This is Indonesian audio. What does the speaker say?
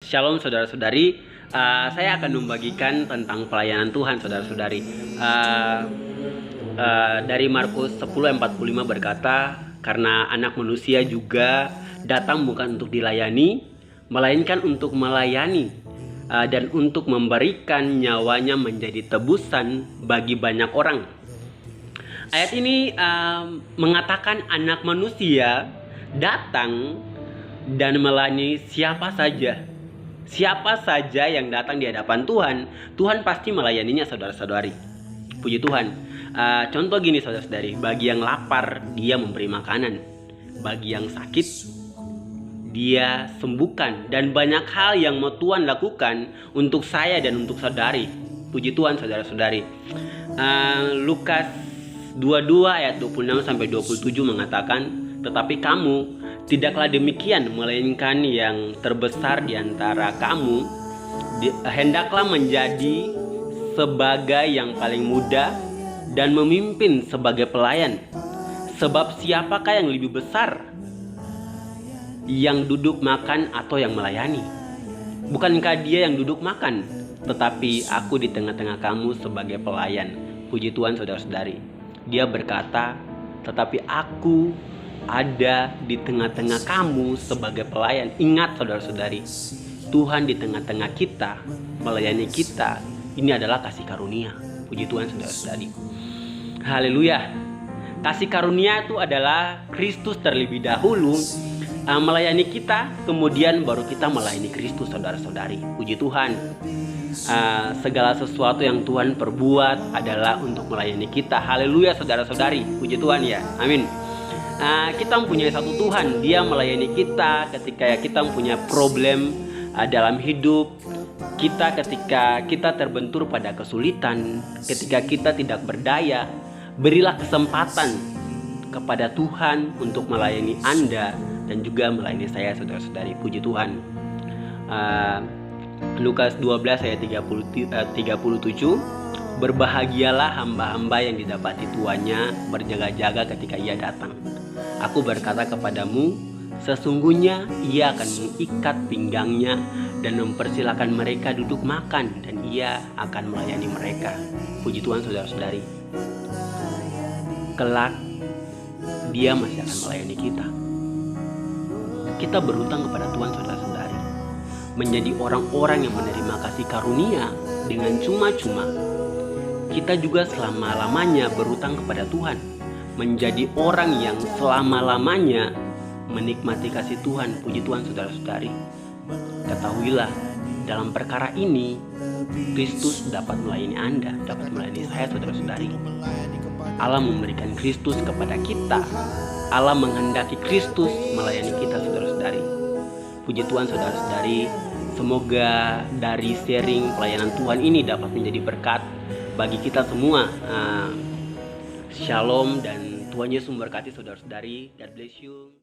Shalom saudara-saudari, saya akan membagikan tentang pelayanan Tuhan saudara-saudari. Dari Markus 10:45 berkata, karena anak manusia juga datang bukan untuk dilayani, melainkan untuk melayani dan untuk memberikan nyawanya menjadi tebusan bagi banyak orang. Ayat ini mengatakan anak manusia datang dan melayani siapa saja. Siapa saja yang datang di hadapan Tuhan, Tuhan pasti melayaninya saudara-saudari. Puji Tuhan. Contoh gini saudara-saudari, bagi yang lapar dia memberi makanan, bagi yang sakit dia sembuhkan, dan banyak hal yang mau Tuhan lakukan untuk saya dan untuk saudari. Puji Tuhan saudara-saudari. Lukas 22 ayat 26-27 mengatakan, tetapi kamu tidaklah demikian, melainkan yang terbesar di antara kamu hendaklah menjadi sebagai yang paling muda dan memimpin sebagai pelayan. Sebab siapakah yang lebih besar, yang duduk makan atau yang melayani? Bukankah dia yang duduk makan? Tetapi aku di tengah-tengah kamu sebagai pelayan. Puji Tuhan saudara-saudari. Dia berkata, tetapi aku ada di tengah-tengah kamu sebagai pelayan. Ingat saudara-saudari, Tuhan di tengah-tengah kita, melayani kita. Ini adalah kasih karunia. Puji Tuhan saudara-saudari. Haleluya. Kasih karunia itu adalah Kristus terlebih dahulu melayani kita, kemudian baru kita melayani Kristus saudara-saudari. Puji Tuhan. Segala sesuatu yang Tuhan perbuat adalah untuk melayani kita. Haleluya saudara-saudari. Puji Tuhan ya. Amin. Kita mempunyai satu Tuhan, dia melayani kita ketika kita mempunyai problem dalam hidup kita, ketika kita terbentur pada kesulitan, ketika kita tidak berdaya. Berilah kesempatan kepada Tuhan untuk melayani Anda dan juga melayani saya saudara-saudari. Puji Tuhan. Lukas 12 ayat 37, berbahagialah hamba-hamba yang didapati tuannya berjaga-jaga ketika ia datang. Aku berkata kepadamu, sesungguhnya ia akan mengikat pinggangnya dan mempersilahkan mereka duduk makan, dan ia akan melayani mereka. Puji Tuhan saudara-saudari. Kelak dia masih akan melayani kita. Kita berhutang kepada Tuhan saudara-saudari, menjadi orang-orang yang menerima kasih karunia dengan cuma-cuma. Kita juga selama-lamanya berhutang kepada Tuhan, menjadi orang yang selama-lamanya menikmati kasih Tuhan. Puji Tuhan saudara-saudari. Ketahuilah, dalam perkara ini Kristus dapat melayani Anda, dapat melayani saya saudara-saudari. Allah memberikan Kristus kepada kita. Allah menghendaki Kristus melayani kita saudara-saudari. Puji Tuhan saudara-saudari. Semoga dari sharing pelayanan Tuhan ini dapat menjadi berkat bagi kita semua. Shalom dan Tuhan Yesus memberkati saudara-saudari. God bless you.